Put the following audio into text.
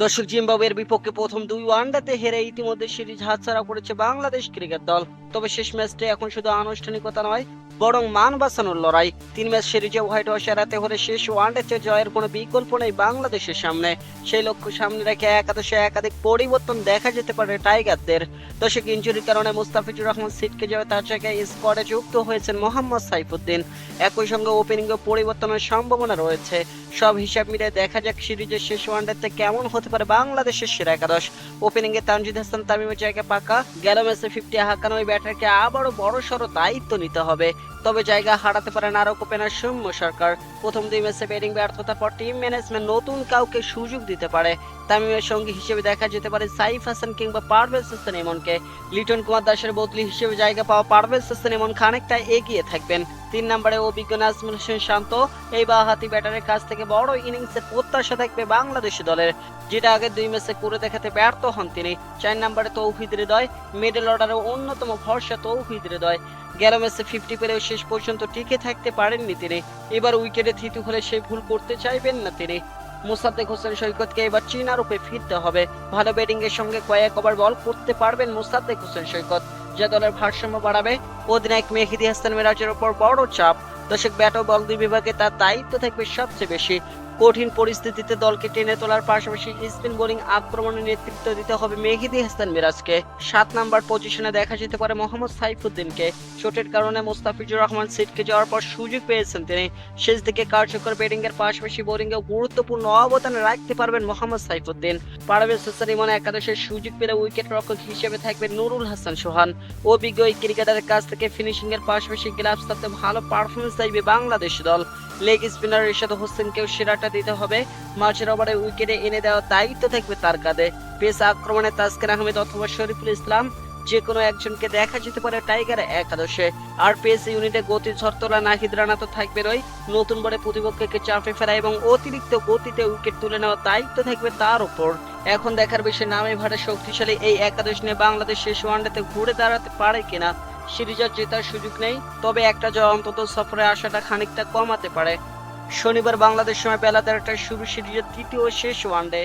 দর্শক, জিম্বাবুয়ের বিপক্ষে প্রথম দুই ওয়ানডেতে হেরে ইতিমধ্যে সিরিজ হাতছাড়া করেছে বাংলাদেশ ক্রিকেট দল। তবে শেষ ম্যাচটি এখন শুধু আনুষ্ঠানিকতা নয়, বরং মান বাঁচানোর লড়াই। 3 ম্যাচ সিরিজে হোয়াইট ওয়াশ এড়াতে হলে শেষ ওয়ানডেতে জয়ের কোনো বিকল্প নেই বাংলাদেশের সামনে। সেই লক্ষ্য সামনে রেখে একাদশে একাধিক পরিবর্তন দেখা যেতে পারে টাইগারদের। দর্শক, ইনজুরির কারণে মুস্তাফিজুর রহমান ছিটকে যাওয়া, তার জায়গায় স্কোয়াডে যুক্ত হয়েছেন মোহাম্মদ সাইফুদ্দিন। একই সঙ্গে ওপেনিংয়ে পরিবর্তনের সম্ভাবনা রয়েছে। সব হিসাব মিলিয়ে দেখা যাক সিরিজের শেষ ওয়ানডেতে কেমন হতে পারে বাংলাদেশের সেরা একাদশ। ওপেনিংয়ে তানজিদ হাসান তামিমের জায়গা পাকা। গেল ম্যাচে 50 হাঁকানো ওই ব্যাটারকে আবারও বড়সড় দায়িত্ব নিতে হবে। তবে জায়গা হারাতে পারেন আরও ওপেনার সৌম্য সরকার। প্রথম 2 ম্যাচে ব্যাটিং ব্যর্থতার পর টিম ম্যানেজমেন্ট নতুন কাউকে সুযোগ দিতে পারে। তামিমের সঙ্গী হিসেবে দেখা যেতে পারে সাইফ হাসান কিংবা পারভেজ হোসেন ইমনকে। লিটন কুমার দাসের বদলি হিসেবে জায়গা পাওয়া পারভেজ হোসেন ইমন খানিকটা এগিয়ে থাকবেন। 3 নম্বরে অভিজ্ঞ নাজমুল হোসেন শান্ত। এই বাঁহাতি ব্যাটারের কাছ থেকে বড় ইনিংসের প্রত্যাশা থাকবে বাংলাদেশ দলের, যেটা আগে 2 ম্যাচে করে দেখাতে ব্যর্থ হন তিনি। 4 নম্বরে তৌহিদ হৃদয়। মিডল অর্ডারের অন্যতম ভরসা তৌহিদ হৃদয়। গেল ম্যাচে 50 পেলেও শেষ পর্যন্ত টিকে থাকতে পারেননি তিনি। এবার উইকেটে থিতু হলে সেই ভুল করতে চাইবেন না তিনি। মোসাদ্দেক হোসেন সৈকতকে এবার চীনা রূপে ফিরতে হবে। ভালো ব্যাটিং এর সঙ্গে কয়েক ওভার বল করতে পারবেন মোসাদ্দেক হোসেন সৈকত, যা দলের ভারসাম্য বাড়াবে। অধিনায়ক মেহেদী হাসান মিরাজের উপর বড় চাপ। দর্শক, ব্যাট ও বল দুই বিভাগে তার দায়িত্ব থাকবে সবচেয়ে বেশি। কঠিন পরিস্থিতিতে দলকে টেনে তোলার পাশাপাশি স্পিন বোলিং আক্রমণের নেতৃত্ব দিতে হবে মেহেদী হাসান মিরাজকে। 7 নম্বর পজিশনে দেখা যেতে পারে মোহাম্মদ সাইফুদ্দিনকে। চোটের কারণে মুস্তাফিজুর রহমান ছিটকে যাওয়ার পর সুযোগ পেয়েছেন তিনি। শেষ দিকে কার্যকর ব্যাটিং এর পাশাপাশি বোলিং এ গুরুত্বপূর্ণ অবদান রাখতে পারবেন মোহাম্মদ সাইফুদ্দিন। পারভেজ হোসেন ইমন একাদশের সুযোগ পেলে উইকেট রক্ষক হিসেবে থাকবেন নুরুল হাসান সোহান। অভিজ্ঞ এই ক্রিকেটারের কাছ থেকে ফিনিশিং এর পাশাপাশি গ্লাভস হাতে ভালো পারফরমেন্স চাইবে বাংলাদেশ দল। লেগ স্পিনার রিশাদ হোসেনকেও সেরাটা দিতে হবে। মাঝের ওভারে উইকেটে এনে দেওয়ার দায়িত্ব থাকবে তার কাঁধে। পেস আক্রমণে তাসকিন আহমেদ অথবা শরীফুল ইসলাম, যে কোনো একজনকে দেখা যেতে পারে টাইগার একাদশে। আর পেস ইউনিটে গতি ঝড় তোলা নাহিদ রানা তো থাকবে রই। নতুন বলে প্রতিপক্ষকে চাপে ফেরা এবং অতিরিক্ত গতিতে উইকেট তুলে নেওয়ার দায়িত্ব থাকবে তার উপর। এখন দেখার বিষয় নামে ভাড়া শক্তিশালী এই একাদশ নিয়ে বাংলাদেশ শেষ ওয়ানডেতে ঘুরে দাঁড়াতে পারে কিনা। সিরিজ আর জেতার সুযোগ নেই, তবে একটা জয় অন্তত সফরে আসাটা খানিকটা কমাতে পারে। শনিবার বাংলাদেশ সময় বেলা 13টায় শুরু সিরিজের তৃতীয় ও শেষ ওয়ানডে।